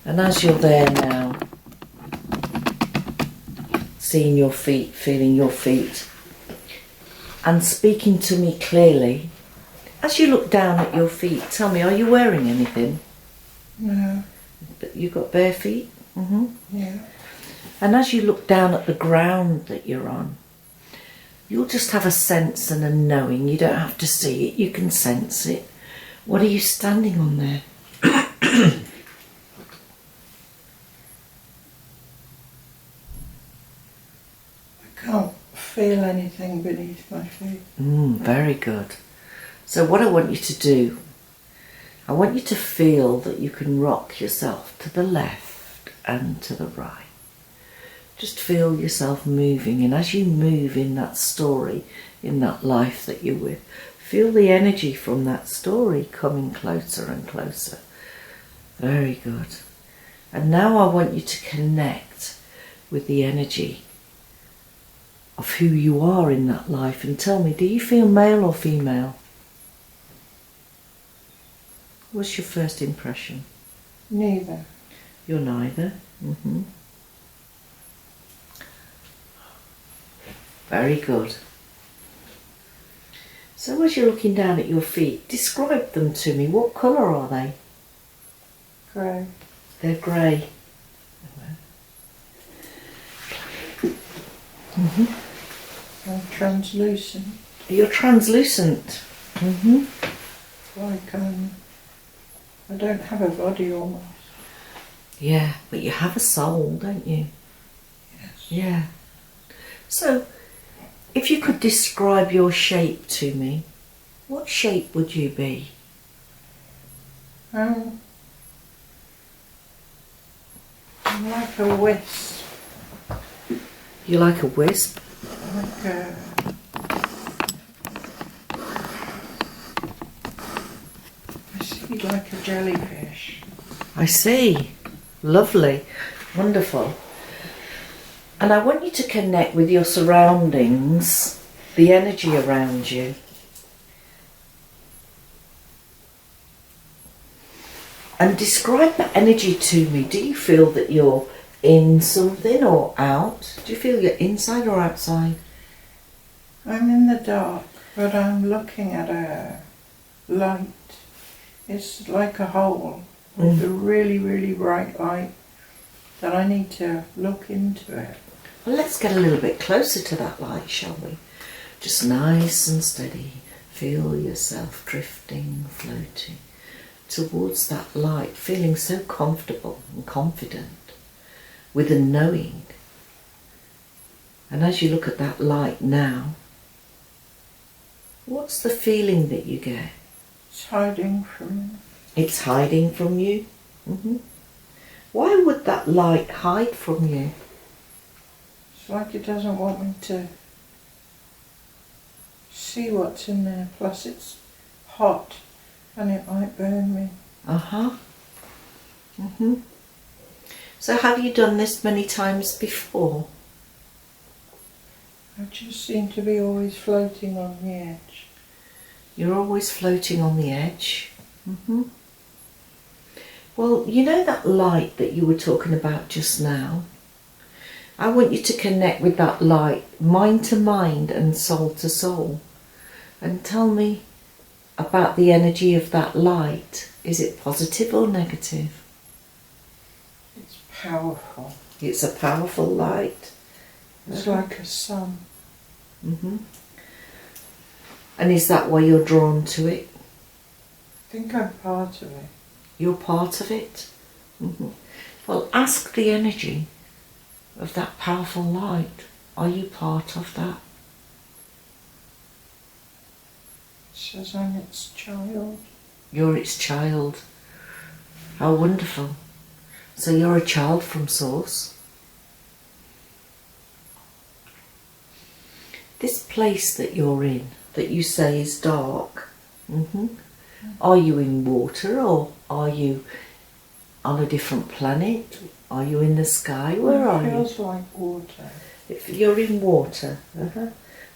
And as you're there now, seeing your feet, feeling your feet, and speaking to me clearly, as you look down at your feet, tell me, are you wearing anything? No. But you've got bare feet? Mm-hmm. Yeah. And as you look down at the ground that you're on, you'll just have a sense and a knowing. You don't have to see it, you can sense it. What are you standing on there? I can't feel anything beneath my feet. Very good. So what I want you to do, I want you to feel that you can rock yourself to the left and to the right. Just feel yourself moving, and as you move in that story, in that life that you're with, feel the energy from that story coming closer and closer. Very good. And now I want you to connect with the energy of who you are in that life, and tell me, do you feel male or female? What's your first impression? Neither. You're neither. Mm-hmm. Very good. So as you're looking down at your feet, describe them to me. What colour are they? Grey. They're grey. Mm-hmm. I'm translucent. You're translucent. Mm-hmm. Like I don't have a body almost. Yeah, but you have a soul, don't you? Yes. Yeah. So, if you could describe your shape to me, what shape would you be? I'm like a wisp. You're like a wisp? Like a... I see like a jellyfish. I see. Lovely. Wonderful. And I want you to connect with your surroundings, the energy around you. And describe the energy to me. Do you feel that you're in something or out? Do you feel you're inside or outside? I'm in the dark, but I'm looking at a light. It's like a hole with a really, really bright light that I need to look into it. Well, let's get a little bit closer to that light, shall we? Just nice and steady. Feel yourself drifting, floating towards that light, feeling so comfortable and confident with a knowing. And as you look at that light now, what's the feeling that you get? It's hiding from me. It's hiding from you? Mm-hmm. Why would that light hide from you? It's like it doesn't want me to see what's in there. Plus it's hot and it might burn me. Uh-huh. Mm-hmm. So have you done this many times before? I just seem to be always floating on the edge. You're always floating on the edge. Mm-hmm. Well, you know that light that you were talking about just now? I want you to connect with that light, mind to mind and soul to soul. And tell me about the energy of that light. Is it positive or negative? It's powerful. It's a powerful light. It's like a sun. Mm-hmm. And is that why you're drawn to it? I think I'm part of it. You're part of it? Mm-hmm. Well, ask the energy of that powerful light. Are you part of that? It says I'm its child. You're its child. How wonderful. So you're a child from Source. This place that you're in, that you say is dark, are you in water or are you on a different planet? Are you in the sky? Where are you? It feels like water. If you're in water,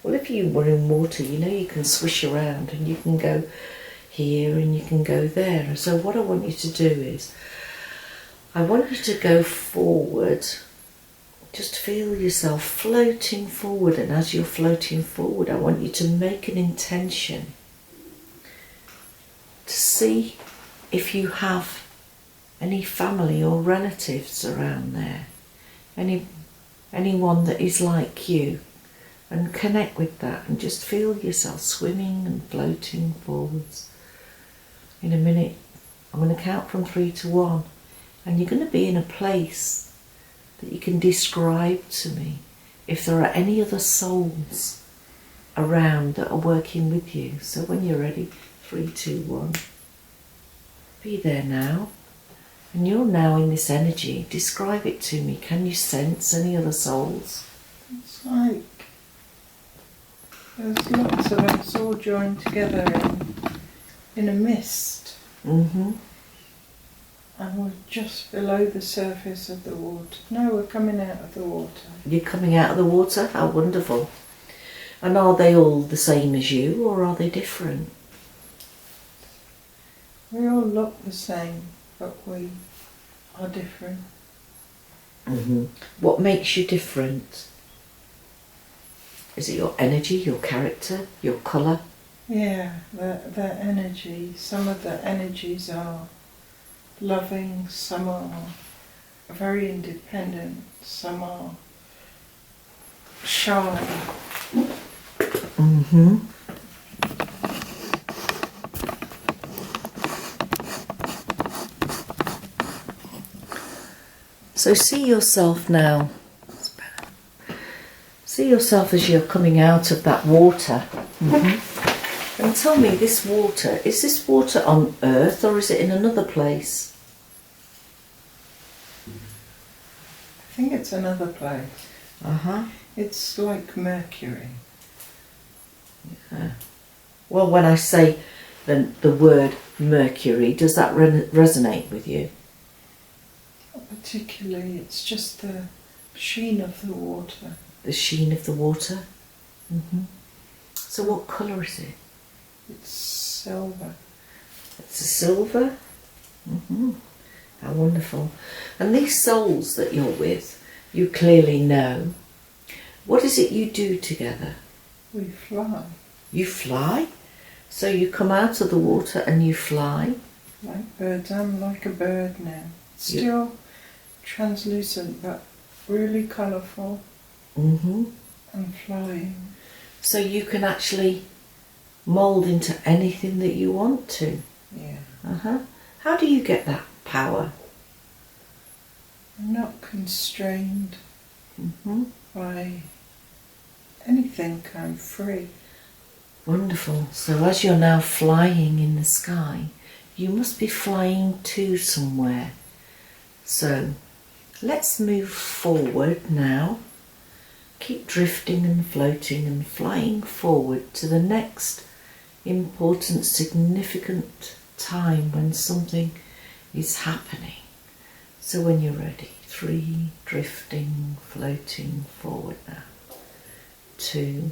well, if you were in water, you know you can swish around and you can go here and you can go there. So what I want you to do is, I want you to go forward. Just feel yourself floating forward, and as you're floating forward, I want you to make an intention to see if you have any family or relatives around there, anyone that is like you, and connect with that and just feel yourself swimming and floating forwards. In a minute, I'm going to count from 3 to 1, and you're going to be in a place that you can describe to me if there are any other souls around that are working with you. So when you're ready, 3, 2, 1, be there now. And you're now in this energy. Describe it to me. Can you sense any other souls? It's like there's lots of us all joined together in a mist. Mm-hmm. And we're just below the surface of the water. No, we're coming out of the water. You're coming out of the water? How wonderful. And are they all the same as you, or are they different? We all look the same, but we are different. Mm-hmm. What makes you different? Is it your energy, your character, your colour? Yeah, the energy. Some of the energies are loving, some are very independent, some are shy. Mm-hmm. So see yourself now. See yourself as you're coming out of that water. Mm-hmm. And tell me, is this water on Earth or is it in another place? I think it's another place. Uh-huh. It's like Mercury. Yeah. Well, when I say the word Mercury, does that resonate with you? Not particularly, it's just the sheen of the water. The sheen of the water? Mm-hmm. So what colour is it? It's silver. It's a silver? Mm-hmm. How wonderful. And these souls that you're with, you clearly know. What is it you do together? We fly. You fly? So you come out of the water and you fly? Like birds. I'm like a bird now. Still translucent, but really colourful. Mm-hmm. And flying. So you can actually mould into anything that you want to? Yeah. Uh-huh. How do you get that power? I'm not constrained by anything. I'm free. Wonderful. So as you're now flying in the sky, you must be flying to somewhere. So let's move forward now. Keep drifting and floating and flying forward to the next important, significant time when something is happening. So when you're ready, 3, drifting, floating forward now. 2,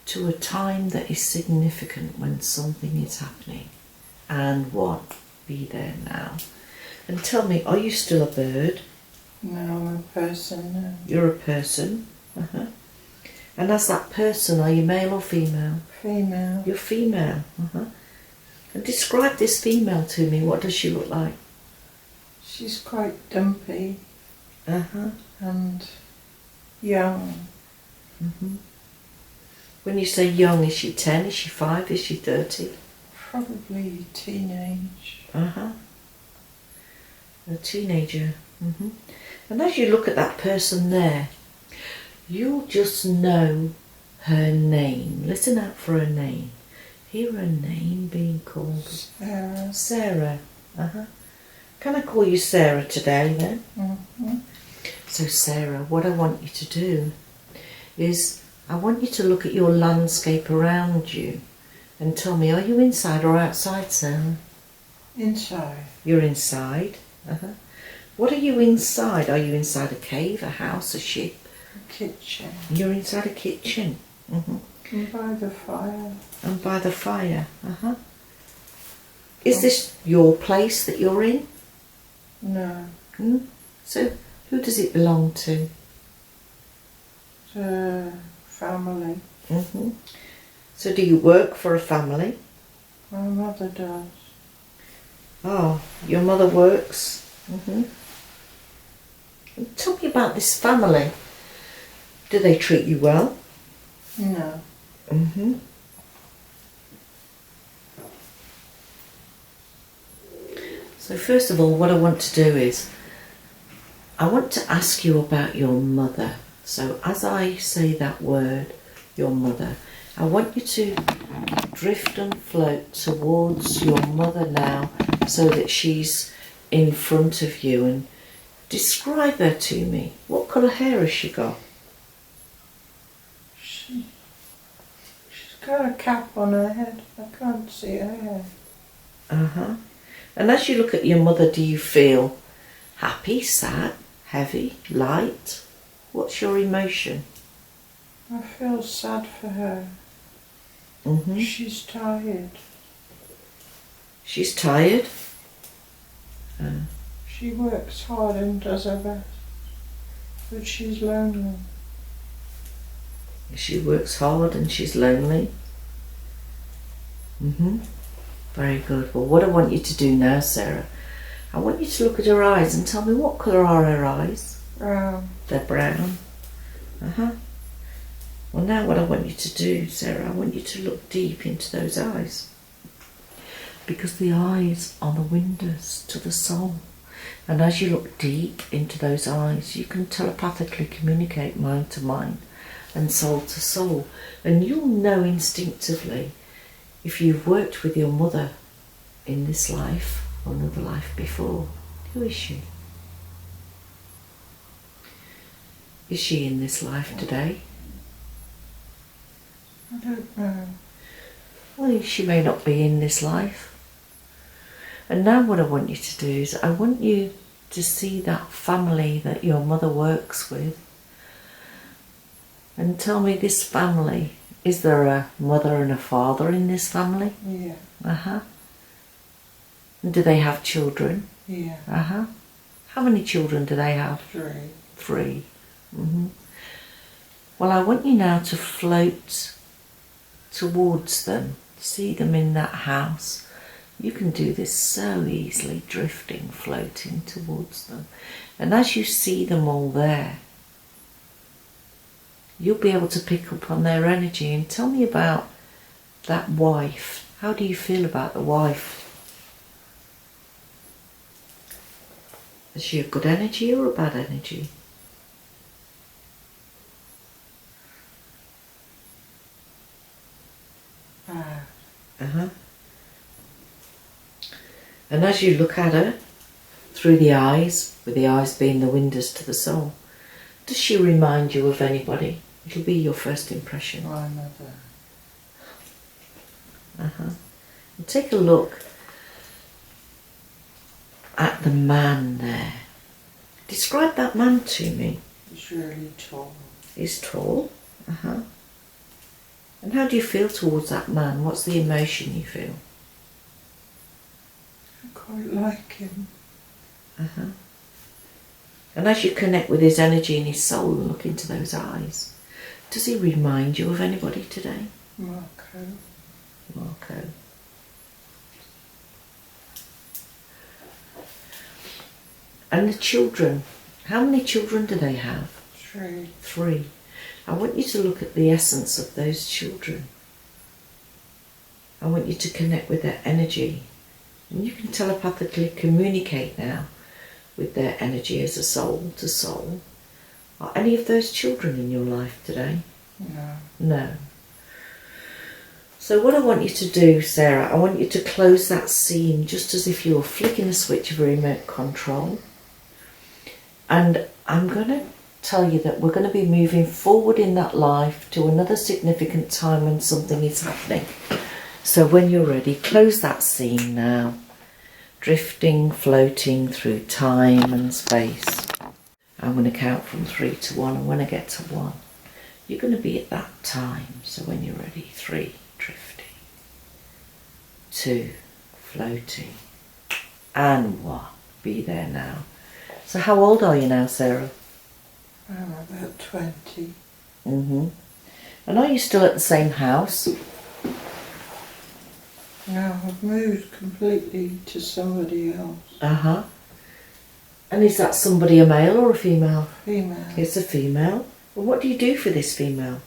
to a time that is significant when something is happening. And 1, be there now. And tell me, are you still a bird? No, I'm a person now. You're a person. Uh-huh. And as that person, are you male or female? Female. You're female. Uh-huh. And describe this female to me. What does she look like? She's quite dumpy. Uh-huh. And young. Mm-hmm. When you say young, is she 10? Is she 5? Is she 30? Probably teenage. Uh-huh. A teenager. Mm-hmm. And as you look at that person there, you'll just know her name. Listen out for her name. Hear her name being called. Sarah. Sarah. Uh-huh. Can I call you Sarah today then? Mm-hmm. So Sarah, what I want you to do is I want you to look at your landscape around you and tell me, are you inside or outside, Sarah? Inside. You're inside. Uh-huh. What are you inside? Are you inside a cave, a house, a ship? A kitchen. You're inside a kitchen. Mm-hmm. And by the fire. And by the fire. Uh-huh. Is this your place that you're in? No. So who does it belong to? The family. So do you work for a family? My mother does. Oh, your mother works. Tell me about this family. Do they treat you well? No. So first of all, what I want to do is, I want to ask you about your mother. So as I say that word, your mother, I want you to drift and float towards your mother now so that she's in front of you, and describe her to me. What colour hair has she got? She's got a cap on her head. I can't see her hair. And as you look at your mother, do you feel happy, sad, heavy, light? What's your emotion? I feel sad for her. She's tired. She's tired? She works hard and does her best, but she's lonely. She works hard and she's lonely. Very good. Well, what I want you to do now, Sarah, I want you to look at her eyes and tell me, what colour are her eyes? Brown. They're brown. Well, now what I want you to do, Sarah, I want you to look deep into those eyes, because the eyes are the windows to the soul. And as you look deep into those eyes, you can telepathically communicate mind to mind and soul to soul. And you'll know instinctively if you've worked with your mother in this life or another life before. Who is she? Is she in this life today? I don't know. Well, she may not be in this life. And now what I want you to do is, I want you to see that family that your mother works with, and tell me, this family, is there a mother and a father in this family? Yeah. And do they have children? Yeah. How many children do they have? 3. 3. Well, I want you now to float towards them, see them in that house. You can do this so easily, drifting, floating towards them. And as you see them all there, you'll be able to pick up on their energy. And tell me about that wife. How do you feel about the wife? Is she a good energy or a bad energy? And as you look at her through the eyes, with the eyes being the windows to the soul, does she remind you of anybody? It'll be your first impression. My mother. And take a look at the man there. Describe that man to me. He's really tall. He's tall. And how do you feel towards that man? What's the emotion you feel? I quite like him. And as you connect with his energy and his soul and look into those eyes, does he remind you of anybody today? Marco. And the children, how many children do they have? 3. 3. I want you to look at the essence of those children. I want you to connect with their energy. And you can telepathically communicate now with their energy as a soul to soul. Are any of those children in your life today? No. No. So what I want you to do, Sarah, I want you to close that scene just as if you were flicking a switch of a remote control. And I'm going to tell you that we're going to be moving forward in that life to another significant time when something is happening. So when you're ready, close that scene now. Drifting, floating through time and space. I'm going to count from 3 to 1, and when I get to 1, you're going to be at that time. So when you're ready, 3, drifting, 2, floating, and 1, be there now. So how old are you now, Sarah? I'm about 20. And are you still at the same house? No, I've moved completely to somebody else. And is that somebody a male or a female? Female. It's a female. Well, what do you do for this female?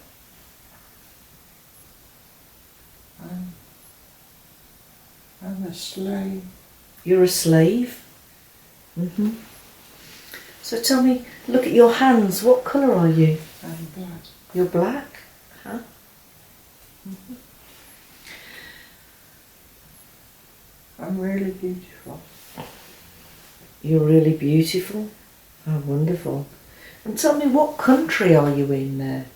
I'm a slave. You're a slave? So tell me, look at your hands. What colour are you? I'm black. You're black? Huh? I'm really beautiful. You're really beautiful? Oh, wonderful. And tell me, what country are you in there?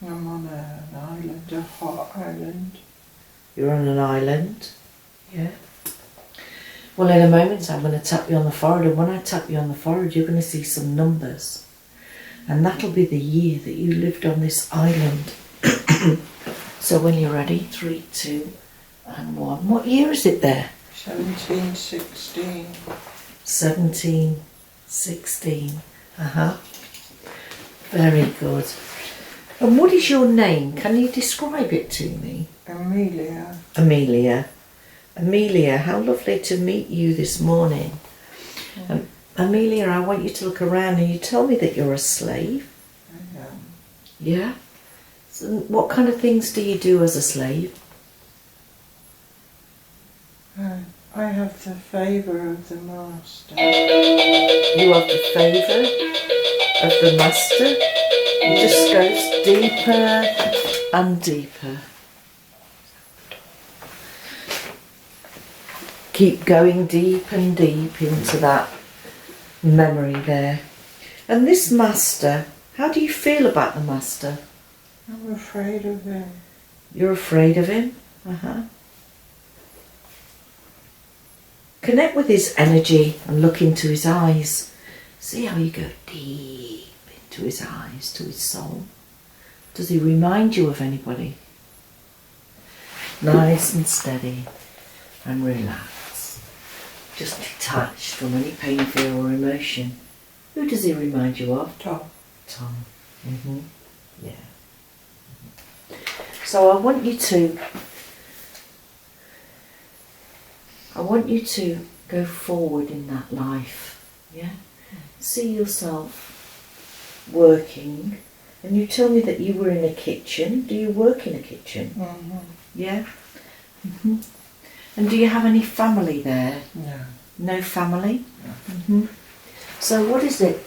I'm on an island, a hot island. You're on an island? Yeah. Well, in a moment I'm going to tap you on the forehead, and when I tap you on the forehead you're going to see some numbers. And that'll be the year that you lived on this island. So when you're ready, 3, 2 and 1. What year is it there? 1716. 1716. Very good. And what is your name? Can you describe it to me? Amelia. Amelia. Amelia, how lovely to meet you this morning. Amelia, I want you to look around and you tell me that you're a slave. I am. Yeah? So what kind of things do you do as a slave? I have the favour of the master. You have the favour of the master. It just goes deeper and deeper. Keep going deep and deep into that memory there. And this master, how do you feel about the master? I'm afraid of him. You're afraid of him? Connect with his energy and look into his eyes. See how you go deep into his eyes, to his soul. Does he remind you of anybody? Nice and steady and relaxed. Just detached from any pain, fear or emotion. Who does he remind you of? Tom. Tom. Yeah. So I want you to go forward in that life. Yeah? See yourself working, and you tell me that you were in a kitchen. Do you work in a kitchen? Yeah? And do you have any family there? No. No family? No. So what is it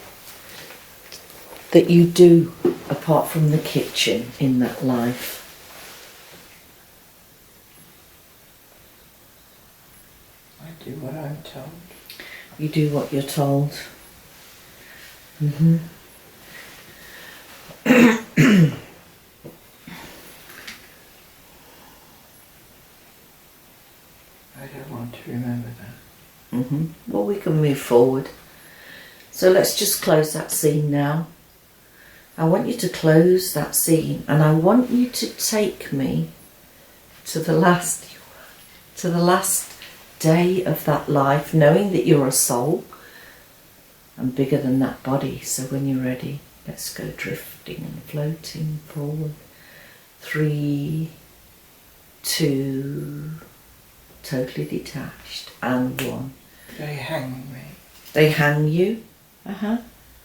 that you do apart from the kitchen in that life? I do what I'm told. You do what you're told. I don't want to remember that. Well, we can move forward. So let's just close that scene now. I want you to close that scene, and I want you to take me to the last day of that life, knowing that you're a soul and bigger than that body. So when you're ready, let's go drifting and floating forward. 3, 2, totally detached, and 1. They hang me. They hang you?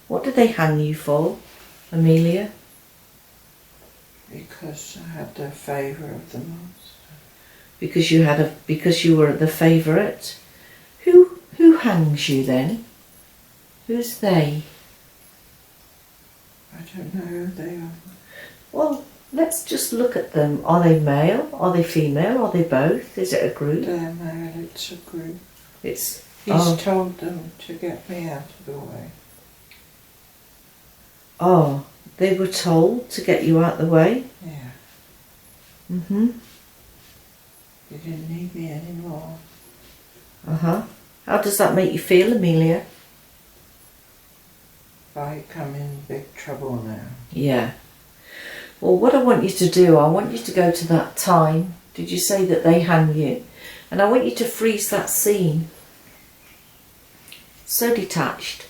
What do they hang you for, Amelia? Because I had the favour of the master. Because you were the favourite? Who hangs you then? Who's they? I don't know who they are. Well, let's just look at them. Are they male? Are they female? Are they both? Is it a group? They're male, it's a group. He's told them to get me out of the way. Oh, they were told to get you out the way? Yeah. You didn't need me anymore. How does that make you feel, Amelia? I come in big trouble now. Yeah. Well, what I want you to do, I want you to go to that time. Did you say that they hang you? And I want you to freeze that scene. So detached.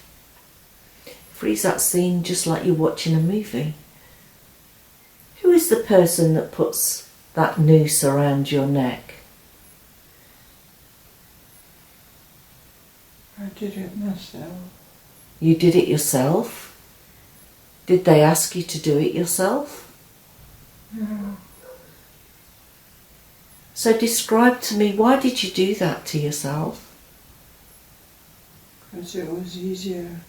Freeze that scene just like you're watching a movie. Who is the person that puts that noose around your neck? I did it myself. You did it yourself? Did they ask you to do it yourself? No. So describe to me, why did you do that to yourself? Because it was easier.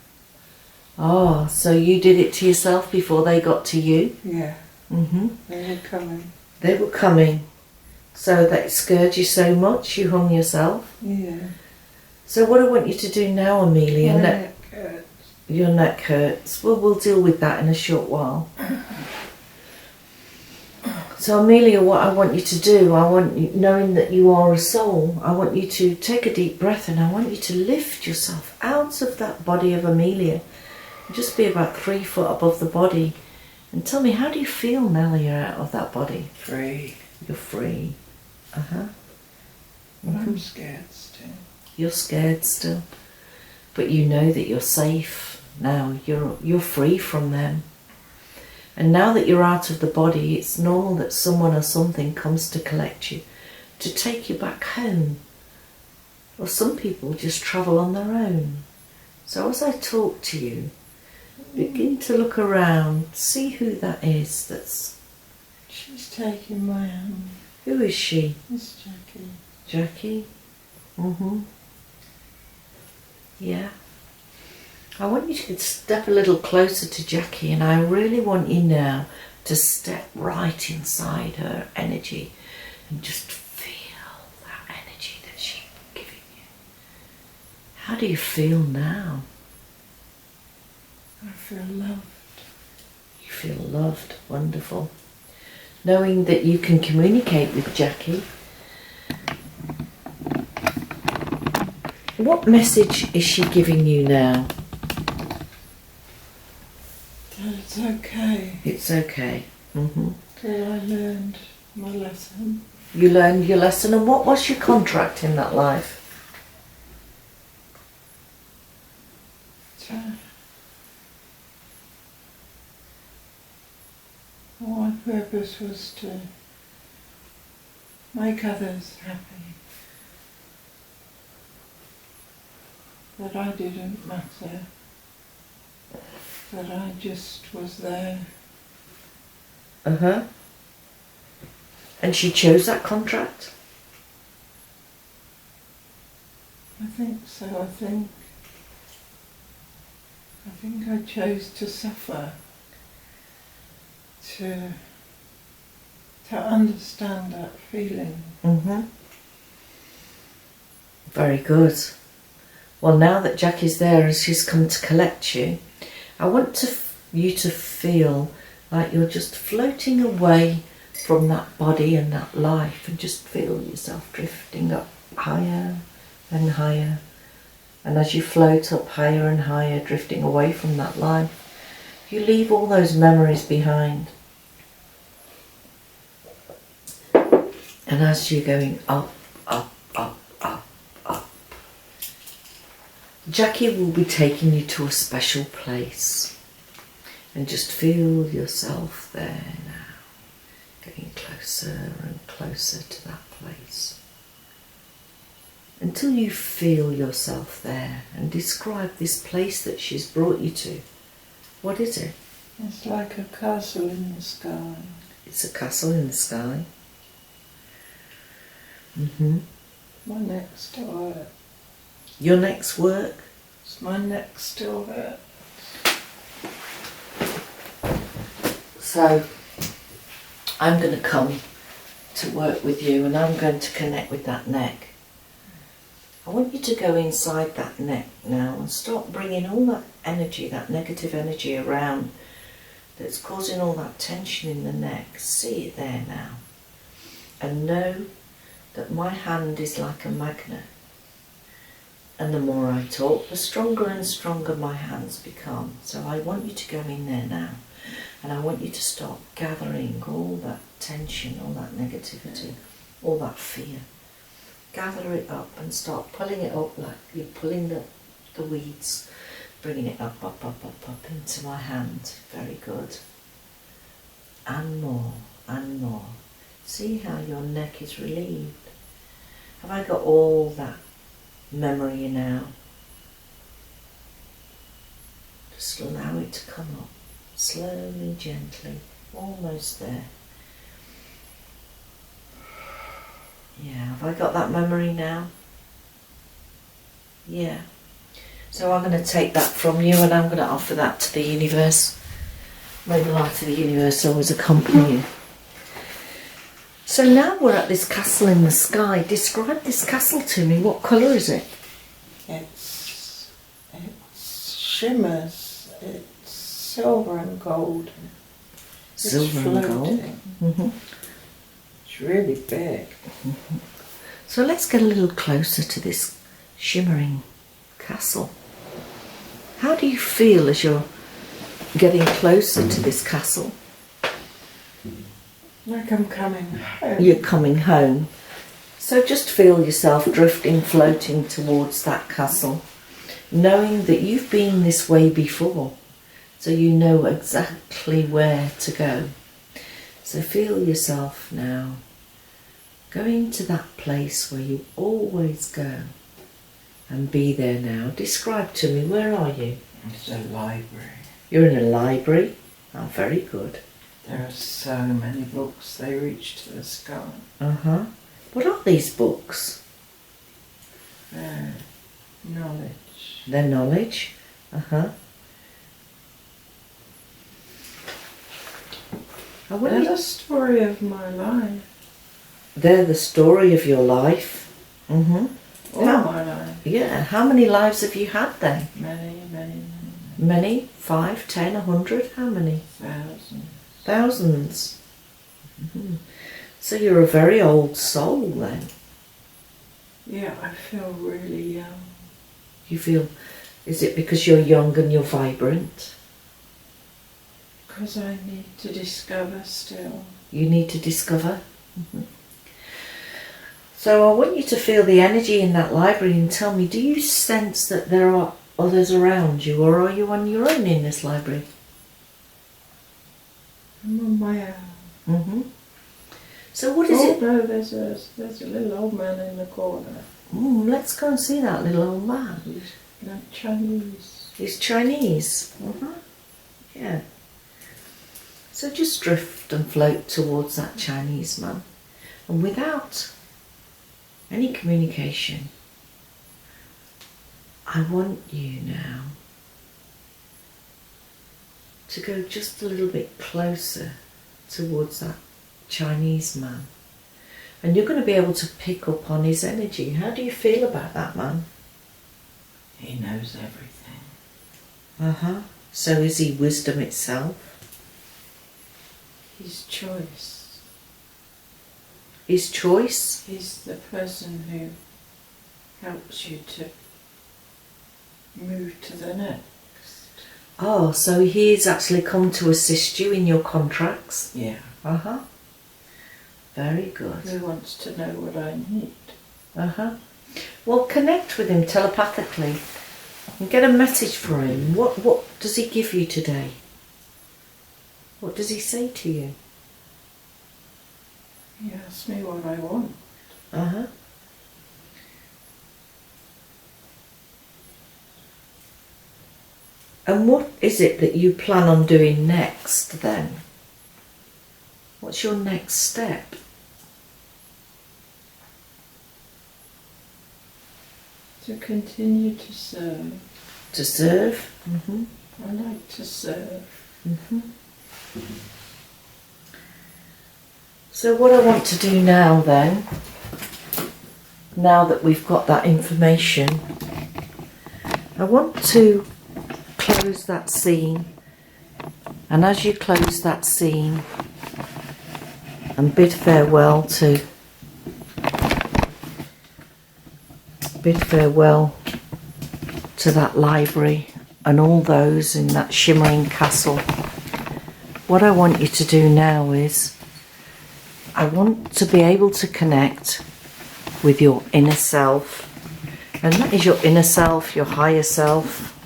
Oh, so you did it to yourself before they got to you? Yeah. Mm-hmm. They were coming. They were coming. So that scared you so much, you hung yourself? Yeah. So what I want you to do now, Amelia... My neck hurts. Your neck hurts. Well, we'll deal with that in a short while. So Amelia, what I want you to do, I want you, knowing that you are a soul, I want you to take a deep breath and I want you to lift yourself out of that body of Amelia. Just be about 3 foot above the body. And tell me, how do you feel now that you're out of that body? Free. You're free. Uh-huh. But I'm scared still. You're scared still. But you know that you're safe now. You're free from them. And now that you're out of the body, it's normal that someone or something comes to collect you, to take you back home. Or some people just travel on their own. So as I talk to you, begin to look around, see who that is that's... She's taking my hand. Who is she? It's Jackie. Jackie? Mm-hmm. Yeah. I want you to step a little closer to Jackie, and I really want you now to step right inside her energy and just feel that energy that she's giving you. How do you feel now? I feel loved. You feel loved. Wonderful. Knowing that you can communicate with Jackie. What message is she giving you now? That it's okay. It's okay. Mm-hmm. That I learned my lesson. You learned your lesson, and what was your contract in that life? My purpose was to make others happy. That I didn't matter. That I just was there. Uh-huh. And she chose that contract? I think so. I think I chose to suffer. To understand that feeling. Mm-hmm. Very good. Well, now that Jackie's there and she's come to collect you, I want you to feel like you're just floating away from that body and that life, and just feel yourself drifting up higher and higher. And as you float up higher and higher, drifting away from that life, you leave all those memories behind. And as you're going up, up, up, up, up, Jackie will be taking you to a special place. And just feel yourself there now, getting closer and closer to that place. Until you feel yourself there, and describe this place that she's brought you to. What is it? It's like a castle in the sky. It's a castle in the sky. Mm-hmm. My neck still hurts. Your next work? My neck still hurts. So, I'm going to come to work with you, and I'm going to connect with that neck. I want you to go inside that neck now and start bringing all that energy, that negative energy around that's causing all that tension in the neck. See it there now. And know that my hand is like a magnet. And the more I talk, the stronger and stronger my hands become. So I want you to go in there now. And I want you to start gathering all that tension, all that negativity, all that fear. Gather it up and start pulling it up like you're pulling the weeds. bringing it up into my hand. Very good. And more, and more. See how your neck is relieved. Have I got all that memory now? Just allow it to come up, slowly, gently, almost there. Yeah, have I got that memory now? Yeah. So I'm going to take that from you and I'm going to offer that to the universe. May the light of the universe always accompany you. So now we're at this castle in the sky. Describe this castle to me. What colour is it? It shimmers. It's silver and gold. Silver and gold. Mm-hmm. It's really big. Mm-hmm. So let's get a little closer to this shimmering castle. How do you feel as you're getting closer to this castle? Like I'm coming home. You're coming home. So just feel yourself drifting, floating towards that castle, knowing that you've been this way before, so you know exactly where to go. So feel yourself now going to that place where you always go, and be there now. Describe to me, where are you? It's a library. You're in a library? Oh, very good. There are so many books, they reach to the sky. Uh-huh. What are these books? Knowledge. They're knowledge? Uh-huh. They're the story of my life. They're the story of your life? Mm-hmm. All my life. Yeah. How many lives have you had then? Many. Many? 5, 10, 100? How many? Thousands. Thousands. Mm-hmm. So you're a very old soul then. Yeah, I feel really young. You feel, is it because you're young and you're vibrant? Because I need to discover still. You need to discover? Mm-hmm. So I want you to feel the energy in that library and tell me, do you sense that there are others around you, or are you on your own in this library? I'm on my own. Mm-hmm. So what is it? No, there's a little old man in the corner. Let's go and see that little old man. He's like Chinese. He's Chinese. Mm-hmm. Yeah. So just drift and float towards that Chinese man. And without any communication, I want you now to go just a little bit closer towards that Chinese man. And you're going to be able to pick up on his energy. How do you feel about that man? He knows everything. Uh-huh. So is he wisdom itself? His choice. His choice? He's the person who helps you to move to the next. Oh, so he's actually come to assist you in your contracts? Yeah. Uh-huh. Very good. He wants to know what I need. Uh-huh. Well, connect with him telepathically and get a message for him. What does he give you today? What does he say to you? He asks me what I want. Uh-huh. And what is it that you plan on doing next then? What's your next step? To continue to serve. To serve? Mm-hmm. I like to serve. Mm-hmm. So what I want to do now then, now that we've got that information, I want to close that scene, and as you close that scene and bid farewell to that library and all those in that shimmering castle, what I want you to do now is I want to be able to connect with your inner self, and that is your inner self, your higher self,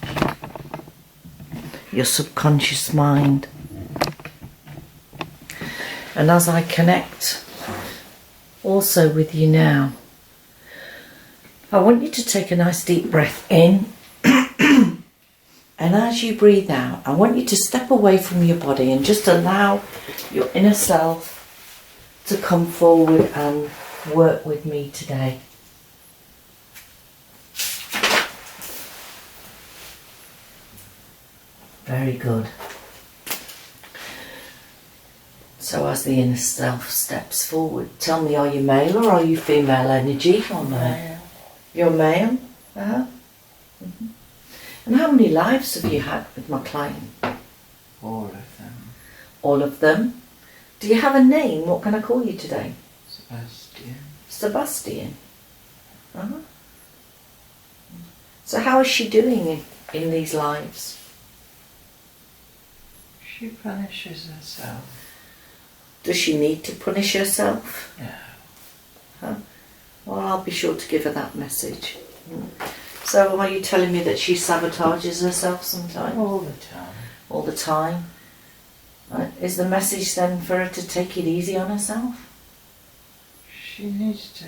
your subconscious mind. And as I connect also with you now, I want you to take a nice deep breath in. And as you breathe out, I want you to step away from your body and just allow your inner self to come forward and work with me today. Very good. So as the inner self steps forward, tell me, are you male or are you female energy? Or male? You're male? Uh-huh. Mm-hmm. And how many lives have you had with my client? All of them. All of them? Do you have a name? What can I call you today? Sebastian. Sebastian? Uh-huh. So how is she doing in these lives? She punishes herself. Does she need to punish herself? No. Huh? Well, I'll be sure to give her that message. So are you telling me that she sabotages herself sometimes? All the time. All the time? Is the message then for her to take it easy on herself? She needs to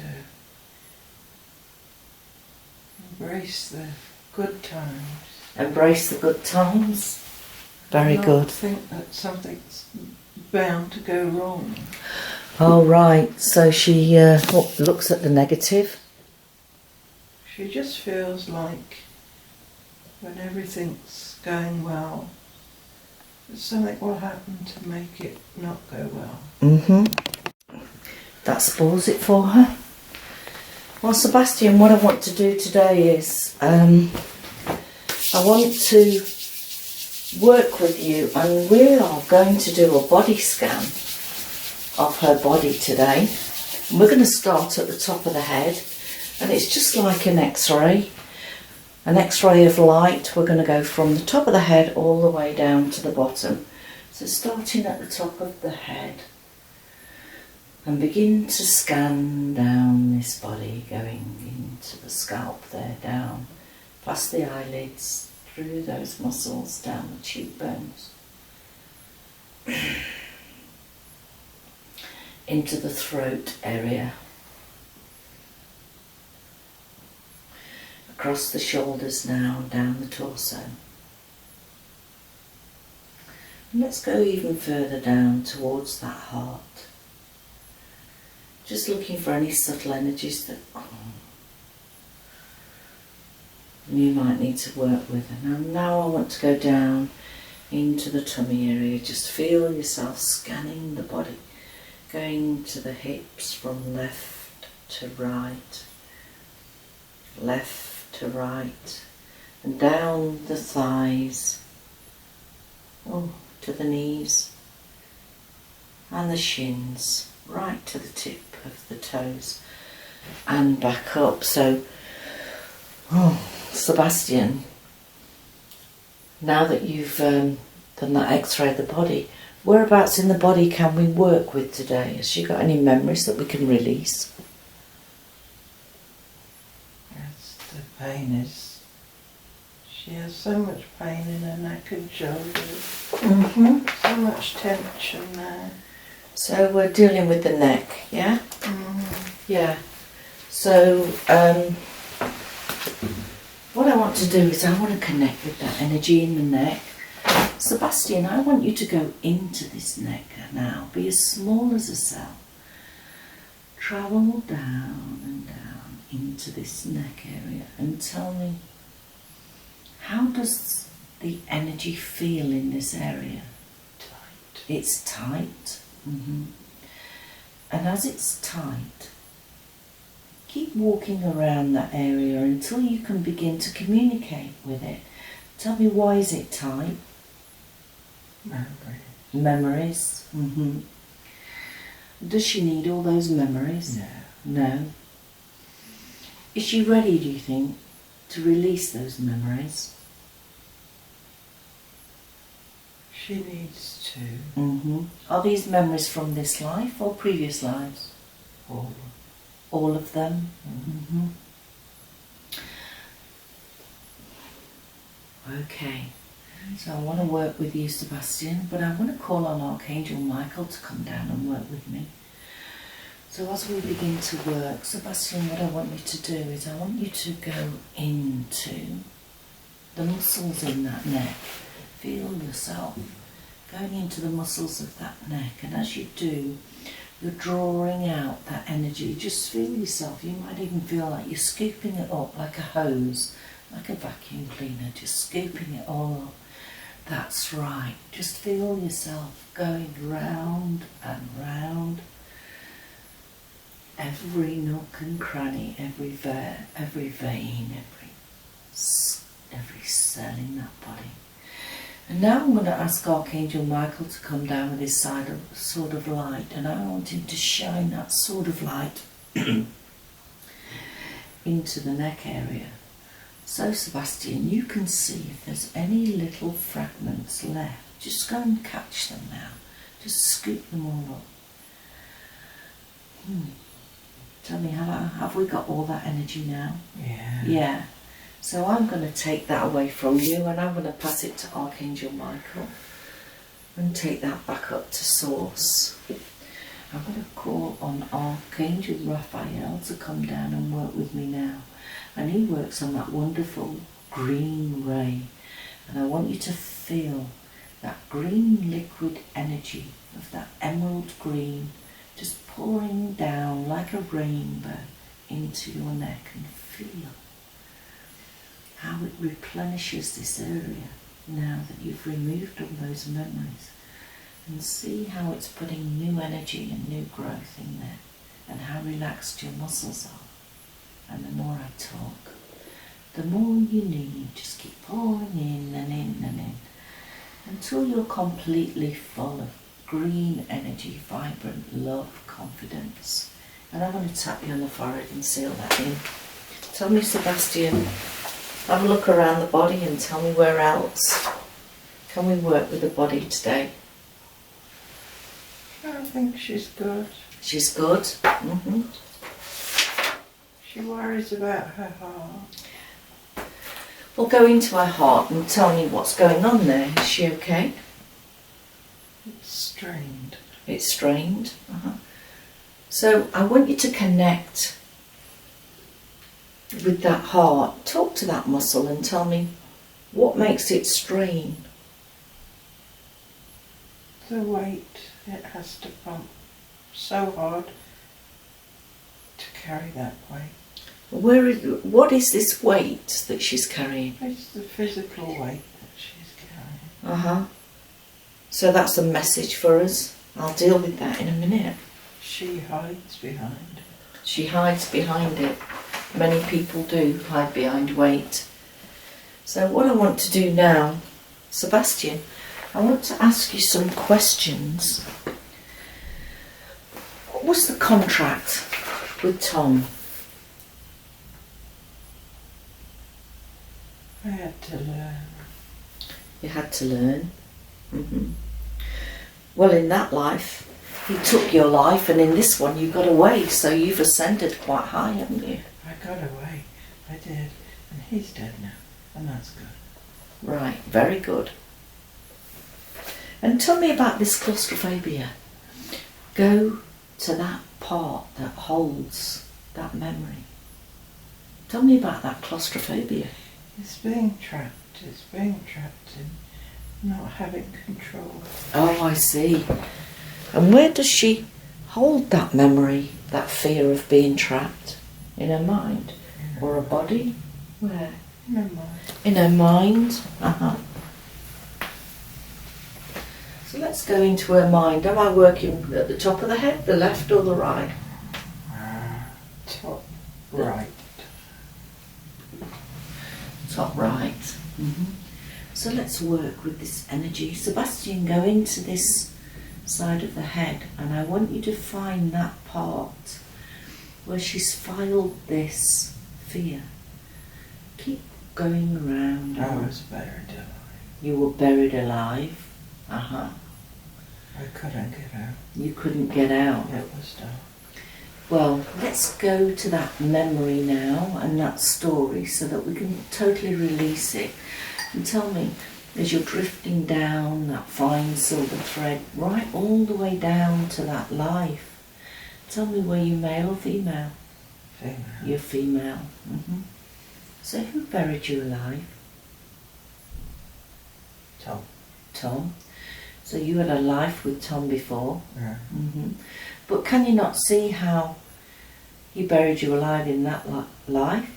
embrace the good times. Embrace the good times? Very Not good. think that something's bound to go wrong. Oh, right. So she looks at the negative. She just feels like when everything's going well, something will happen to make it not go well. Mm-hmm. That spoils it for her. Well, Sebastian, what I want to do today is I want to work with you, and we are going to do a body scan of her body today. And we're going to start at the top of the head, and it's just like an X-ray of light. We're going to go from the top of the head all the way down to the bottom. So starting at the top of the head, and begin to scan down this body, going into the scalp there, down past the eyelids, through those muscles, down the cheekbones, into the throat area, across the shoulders now, down the torso. And let's go even further down towards that heart. Just looking for any subtle energies that you might need to work with. And now I want to go down into the tummy area. Just feel yourself scanning the body, going to the hips from left to right, left to right, and down the thighs, to the knees and the shins, right to the tip of the toes and back up. So, Sebastian, now that you've done that X-ray of the body, whereabouts in the body can we work with today? Has she got any memories that we can release? Yes, the pain is... She has so much pain in her neck and shoulders. Mm-hmm. So much tension there. So we're dealing with the neck, yeah? Mm. Yeah. So, what I want to do is I want to connect with that energy in the neck. Sebastian, I want you to go into this neck now. Be as small as a cell. Travel down and down into this neck area and tell me, how does the energy feel in this area? Tight. It's tight. Mm-hmm. And as it's tight, keep walking around that area until you can begin to communicate with it. Tell me, why is it tight? Memories. Memories. Mm-hmm. Does she need all those memories? No. No. Is she ready, do you think, to release those memories? She needs to. Mm-hmm. Are these memories from this life or previous lives? All. All of them? Mm-hmm. Okay. So I want to work with you, Sebastian, but I want to call on Archangel Michael to come down and work with me. So as we begin to work, Sebastian, what I want you to do is I want you to go into the muscles in that neck. Feel yourself going into the muscles of that neck, and as you do, you're drawing out that energy. Just feel yourself. You might even feel like you're scooping it up like a hose, like a vacuum cleaner, just scooping it all up. That's right. Just feel yourself going round and round every nook and cranny, every vein, every cell in that body. And now I'm going to ask Archangel Michael to come down with his sword of light, and I want him to shine that sword of light into the neck area. So Sebastian, you can see if there's any little fragments left. Just go and catch them now. Just scoop them all up. Tell me, have we got all that energy now? Yeah. Yeah. So I'm going to take that away from you, and I'm going to pass it to Archangel Michael and take that back up to source. I'm going to call on Archangel Raphael to come down and work with me now. And he works on that wonderful green ray. And I want you to feel that green liquid energy of that emerald green just pouring down like a rainbow into your neck, and feel how it replenishes this area now that you've removed all those memories, and see how it's putting new energy and new growth in there, and how relaxed your muscles are. And the more I talk, the more you need. Just keep pouring in and in and in until you're completely full of green energy, vibrant love, confidence. And I'm going to tap you on the forehead and seal that in. Tell me, Sebastian, have a look around the body and tell me where else can we work with the body today. I think she's good. She's good? Mm-hmm. She worries about her heart. Well, go into her heart and tell me what's going on there. Is she okay? It's strained. It's strained? So I want you to connect with that heart. Talk to that muscle and tell me what makes it strain. The weight it has to pump so hard to carry that weight. What is this weight that she's carrying? It's the physical weight that she's carrying. So that's a message for us. I'll deal with that in a minute. She hides behind it. She hides behind it. Many people do hide behind weight. So what I want to do now, Sebastian, I want to ask you some questions. What was the contract with Tom? I had to learn. You had to learn. Well, in that life, he took your life, and in this one you got away, so you've ascended quite high, haven't you? I got away. I did. And he's dead now. And that's good. Right, very good. And tell me about this claustrophobia. Go to that part that holds that memory. Tell me about that claustrophobia. It's being trapped. It's being trapped in not having control. Oh, I see. And where does she hold that memory, that fear of being trapped? In her mind? Or her body? Where? In her mind. In her mind? So let's go into her mind. Am I working at the top of the head, the left or the right? Top right. Top right. So let's work with this energy. Sebastian, go into this side of the head, and I want you to find that part where she's filed this fear. Keep going around. I was buried alive. You were buried alive. I couldn't get out. You couldn't get out. It was dark. Well, let's go to that memory now and that story so that we can totally release it. And tell me, as you're drifting down that fine silver thread, right all the way down to that life. Tell me, were you male or female? Female. You're female. So who buried you alive? Tom. Tom. So you had a life with Tom before. Yeah. But can you not see how he buried you alive in that life,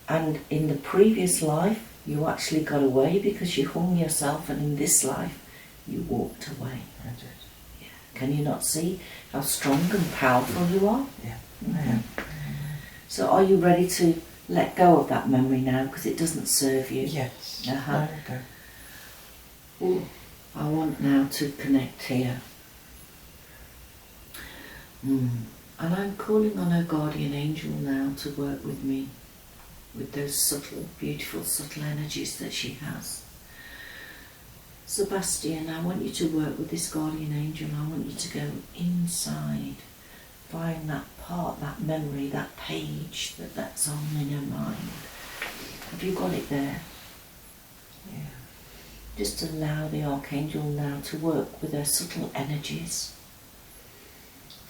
and in the previous life you actually got away because you hung yourself, and in this life you walked away? I did. Yeah. Can you not see how strong and powerful you are? Yeah. I am. So are you ready to let go of that memory now, because it doesn't serve you? Yes. Uh-huh. Okay. Ooh, I want now to connect here. And I'm calling on her guardian angel now to work with me, with those subtle, beautiful, subtle energies that she has. Sebastian, I want you to work with this guardian angel. I want you to go inside, find that part, that memory, that page that's on in her mind. Have you got it there? Yeah. Just allow the archangel now to work with her subtle energies.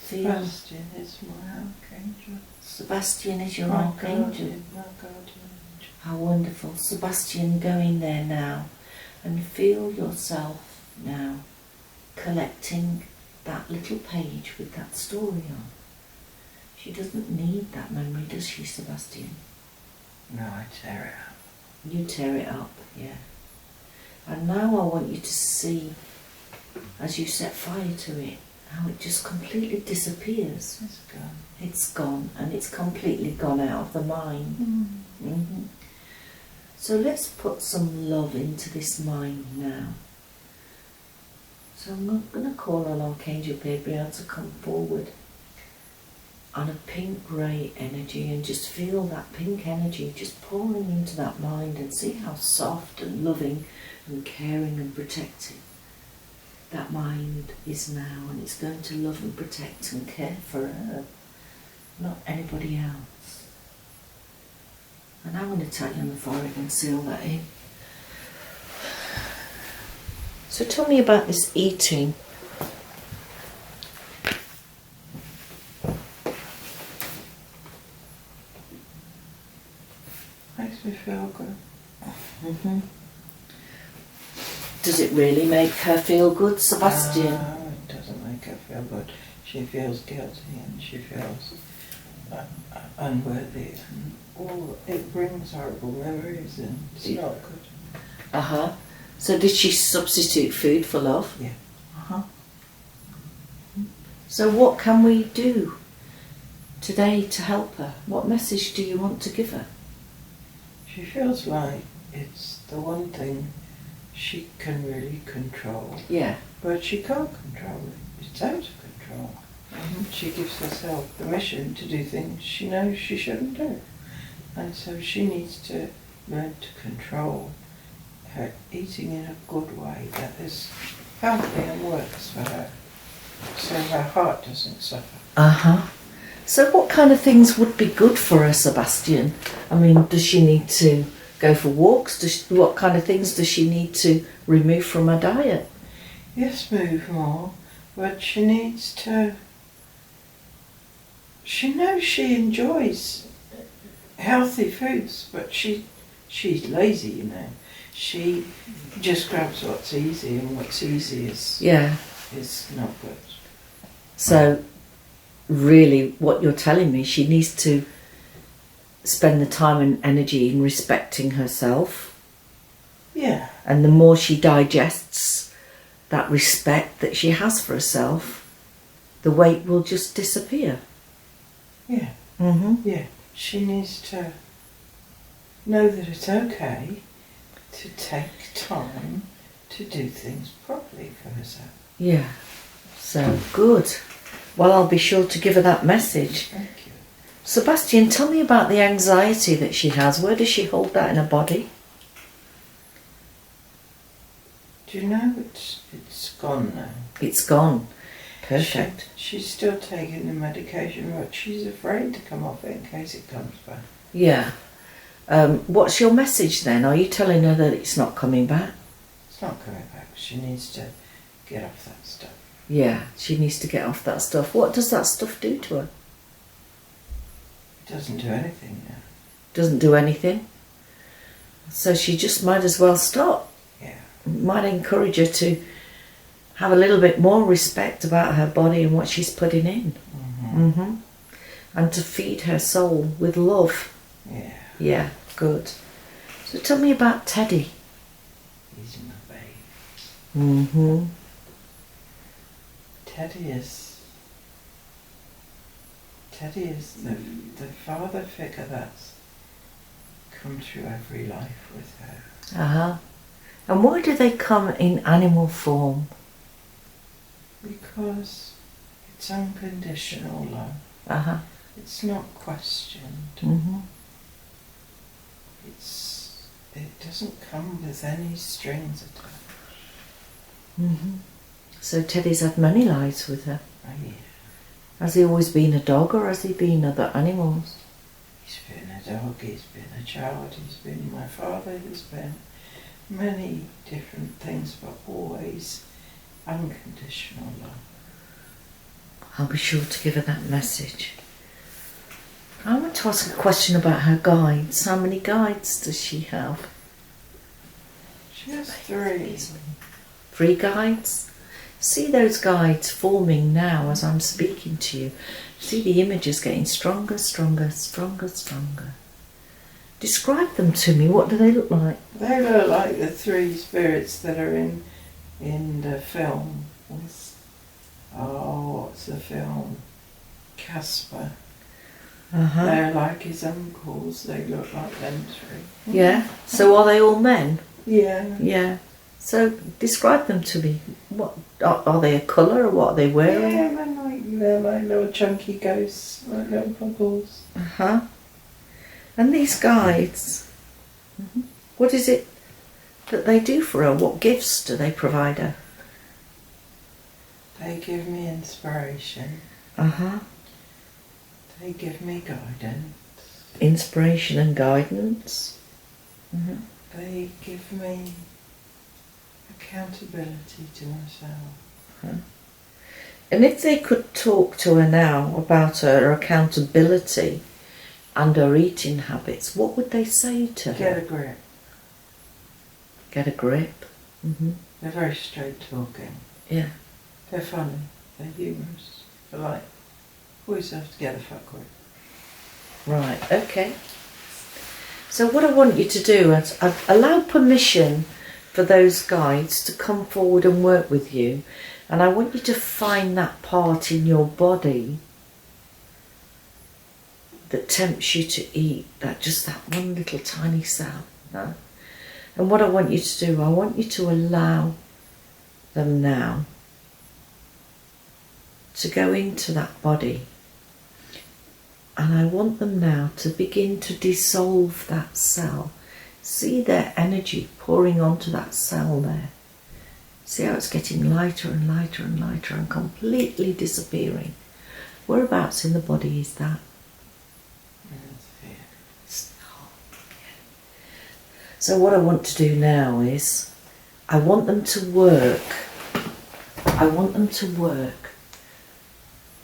Sebastian is my archangel. Sebastian is your My archangel. guardian, my guardian angel. How wonderful. Sebastian, go in there now and feel yourself now collecting that little page with that story on. She doesn't need that memory, does she, Sebastian? No, I tear it up. You tear it up, yeah. And now I want you to see, as you set fire to it, how it just completely disappears. It's gone. It's gone, and it's completely gone out of the mind. So let's put some love into this mind now. So I'm going to call on Archangel Gabriel to come forward on a pink grey energy, and just feel that pink energy just pouring into that mind, and see how soft and loving and caring and protective that mind is now, and it's going to love and protect and care for her, not anybody else. And I'm going to tap you on the forehead and seal that in. So tell me about this eating. Makes me feel good. Does it really make her feel good, Sebastian? No, it doesn't make her feel good. She feels guilty, and she feels unworthy, and all it brings horrible memories, and it's not good. So did she substitute food for love? Yeah. So what can we do today to help her? What message do you want to give her? She feels like it's the one thing she can really control. Yeah. But she can't control it. It's out of control. She gives herself permission to do things she knows she shouldn't do. And so she needs to learn to control her eating in a good way that is healthy and works for her, so her heart doesn't suffer. So what kind of things would be good for her, Sebastian? I mean, does she need to go for walks? What kind of things does she need to remove from her diet? Yes, move more, but she needs to... She knows she enjoys healthy foods, but she's lazy, you know. She just grabs what's easy, and what's easy is not good. So really what you're telling me, she needs to spend the time and energy in respecting herself. Yeah. And the more she digests that respect that she has for herself, the weight will just disappear. Yeah. Yeah. She needs to know that it's okay to take time to do things properly for herself. Yeah. So good. Well, I'll be sure to give her that message. Thank you. Sebastian, tell me about the anxiety that she has. Where does she hold that in her body? Do you know it's gone now? It's gone. Perfect. She's still taking the medication, but she's afraid to come off it in case it comes back. Yeah. What's your message then? Are you telling her that it's not coming back? It's It's not going back. She needs to get off that stuff. Yeah, she needs to get off that stuff. What does that stuff do to her? It doesn't do anything now. Doesn't do anything. So she just might as well stop. Yeah. Might encourage her to have a little bit more respect about her body and what she's putting in. Mm-hmm. And to feed her soul with love. Yeah. Yeah, good. So tell me about Teddy. He's my baby. Mm-hmm. Teddy is the father figure that's come through every life with her. Uh-huh. And why do they come in animal form? Because it's unconditional love. Uh-huh. It's not questioned. Mm-hmm. It doesn't come with any strings attached. Mm-hmm. So Teddy's had many lives with her. Oh yeah. Has he always been a dog or has he been other animals? He's been a dog, he's been a child, he's been my father, he's been many different things, but always unconditional love. I'll be sure to give her that message. I want to ask a question about her guides. How many guides does she have? She has 3. 3 guides? See those guides forming now as I'm speaking to you. See the images getting stronger, stronger, stronger, stronger. Describe them to me. What do they look like? They look like the 3 spirits that are in the film. What's the film? Casper. Uh-huh. They're like his uncles. They look like them 3. Yeah. So are they all men? Yeah. Yeah. So describe them to me. What are they a colour or what are they wearing? Yeah, they're like little chunky ghosts, like little bubbles. Uh-huh. And these guides, what is it that they do for her? What gifts do they provide her? They give me inspiration. Uh-huh. They give me guidance. Inspiration and guidance. Mm-hmm. They give me accountability to myself. Uh-huh. And if they could talk to her now about her accountability and her eating habits, what would they say to her? Get a grip. Get a grip. Mm-hmm. They're very straight talking. Yeah. They're funny. They're humorous. They're like, pull yourself together, fuckwit. Right, okay. So what I want you to do is allow permission for those guides to come forward and work with you. And I want you to find that part in your body that tempts you to eat, that one little tiny cell. No? And what I want you to do, I want you to allow them now to go into that body. And I want them now to begin to dissolve that cell. See their energy pouring onto that cell there. See how it's getting lighter and lighter and lighter and completely disappearing. Whereabouts in the body is that? So what I want to do now is, I want them to work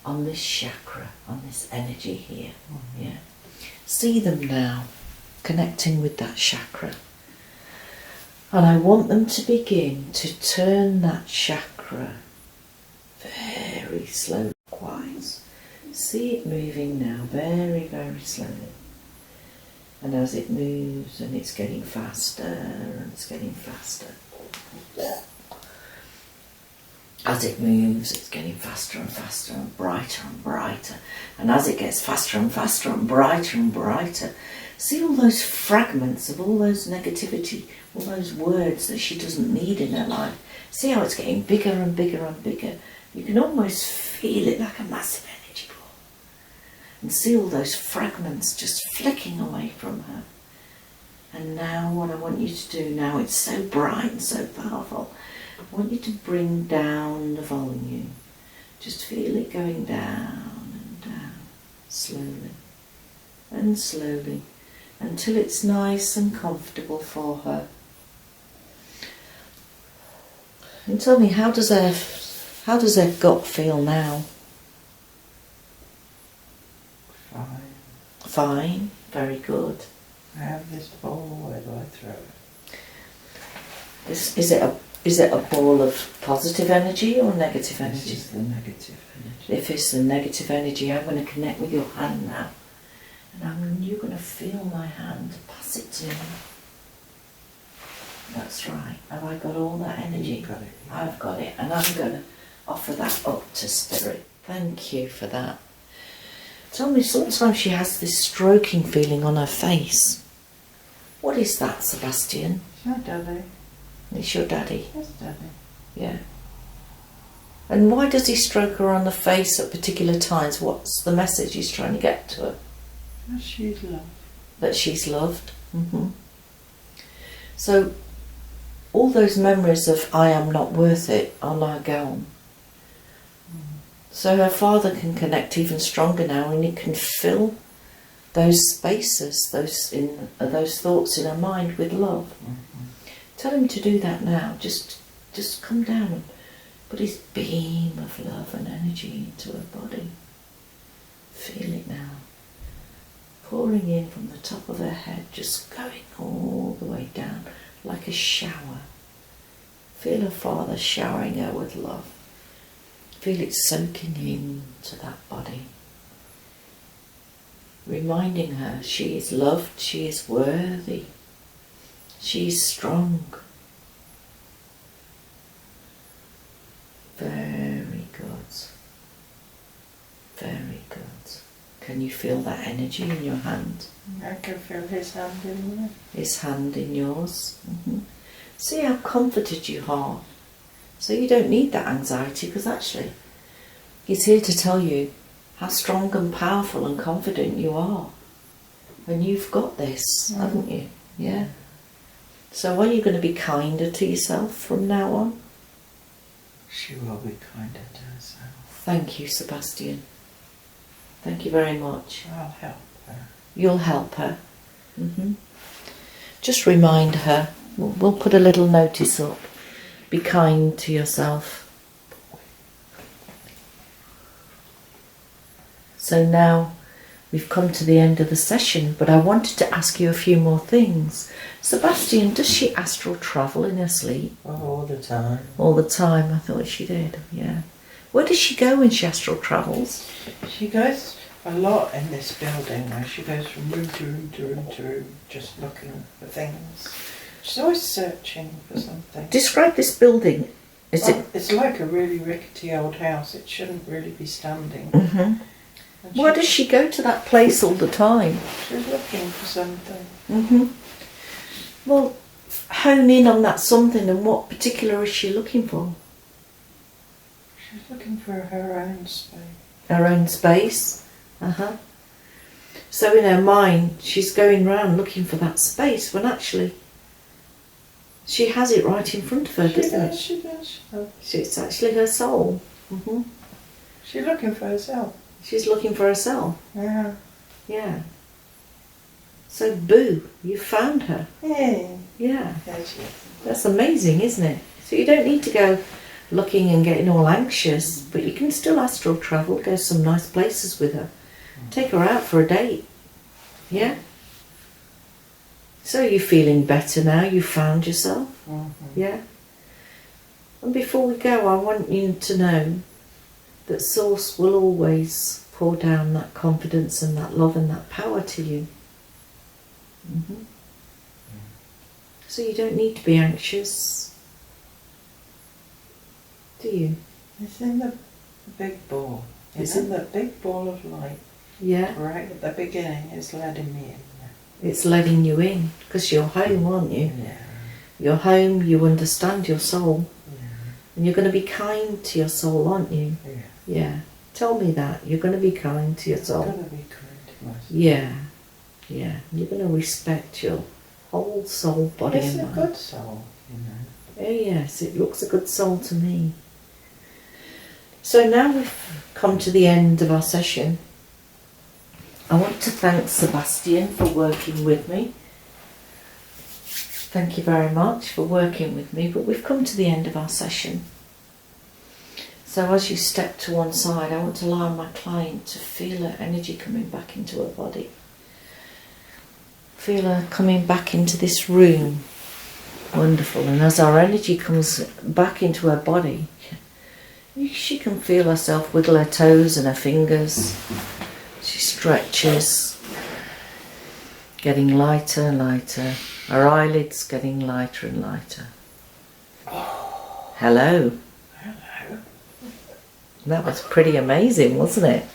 on this chakra, on this energy here. Mm-hmm. Yeah. See them now, connecting with that chakra. And I want them to begin to turn that chakra very slowly, clockwise. See it moving now, very, very slowly. And as it moves, and it's getting faster, and it's getting faster. As it moves, it's getting faster and faster and brighter and brighter. And as it gets faster and faster and brighter, see all those fragments of all those negativity, all those words that she doesn't need in her life. See how it's getting bigger and bigger and bigger. You can almost feel it like a massive energy ball. And see all those fragments just flicking away from her. And now what I want you to do now, it's so bright and so powerful, I want you to bring down the volume. Just feel it going down and down, slowly and slowly, until it's nice and comfortable for her. And tell me, how does their gut feel now? Fine. Fine. Very good. I have this ball. Where do I throw it? Is it a ball of positive energy or negative energy? This is the negative energy. If it's the negative energy, I'm going to connect with your hand now. And you're going to feel my hand, pass it to me. That's right. Have I got all that energy? You've got it. I've got it. And I'm going to offer that up to Spirit. Thank you for that. Tell me, sometimes she has this stroking feeling on her face. What is that, Sebastian? It's your daddy. It's your daddy? Yes, daddy. Yeah. And why does he stroke her on the face at particular times? What's the message he's trying to get to her? That she's loved. That she's loved. Mm-hmm. So, all those memories of I am not worth it are now gone. So her father can connect even stronger now, and he can fill those spaces, those thoughts in her mind with love. Mm-hmm. Tell him to do that now. Just come down and put his beam of love and energy into her body. Feel it now. Pouring in from the top of her head, just going all the way down like a shower. Feel her father showering her with love. Feel it soaking into that body. Reminding her she is loved, she is worthy, she is strong. Very good. Very good. Can you feel that energy in your hand? I can feel his hand in there. His hand in yours. Mm-hmm. See how comforted you are. So you don't need that anxiety, because actually he's here to tell you how strong and powerful and confident you are. And you've got this, haven't you? Yeah. So are you going to be kinder to yourself from now on? She will be kinder to herself. Thank you, Sebastian. Thank you very much. I'll help her. You'll help her. Mm-hmm. Just remind her. We'll put a little notice up. Be kind to yourself. So now we've come to the end of the session, but I wanted to ask you a few more things. Sebastian, does she astral travel in her sleep? Oh, all the time. All the time? I thought she did, yeah. Where does she go when she astral travels? She goes a lot in this building now. She goes from room to room to room to room, just looking for things. She's always searching for something. Describe this building. It's like a really rickety old house. It shouldn't really be standing. Mm-hmm. Why does she go to that place all the time? She's looking for something. Mm-hmm. Well, hone in on that something, and what particular is she looking for? She's looking for her own space. Her own space? Uh-huh. So in her mind, she's going round looking for that space, when actually she has it right in front of her, doesn't it? She does. It's actually her soul. Mm-hmm. She's looking for herself. She's looking for herself. Yeah. Yeah. So, boo, you found her. Yeah. Yeah. There she is. That's amazing, isn't it? So you don't need to go looking and getting all anxious, but you can still astral travel, go some nice places with her. Take her out for a date. Yeah? So you're feeling better now, you found yourself. Mm-hmm. Yeah? And before we go, I want you to know that Source will always pour down that confidence and that love and that power to you. Mm-hmm. So you don't need to be anxious, do you? It's in the big ball. It's in the big ball of light. Yeah. Right at the beginning, it's letting me in. It's letting you in, because you're home, aren't you? Yeah. You're home, you understand your soul, Yeah. and you're going to be kind to your soul, aren't you? Yeah. Yeah. Tell me that. You're going to be kind to your soul. I'm going to be kind to myself. Yeah. Yeah. You're going to respect your whole soul, body It's and a mind. good soul, you know. Oh yes, it looks a good soul to me. So now we've come to the end of our session. I want to thank Sebastian for working with me. Thank you very much for working with me, but we've come to the end of our session. So as you step to one side, I want to allow my client to feel her energy coming back into her body. Feel her coming back into this room. Wonderful. And as our energy comes back into her body, she can feel herself wiggle her toes and her fingers. She stretches, getting lighter and lighter. Her eyelids getting lighter and lighter. Hello. Hello. That was pretty amazing, wasn't it?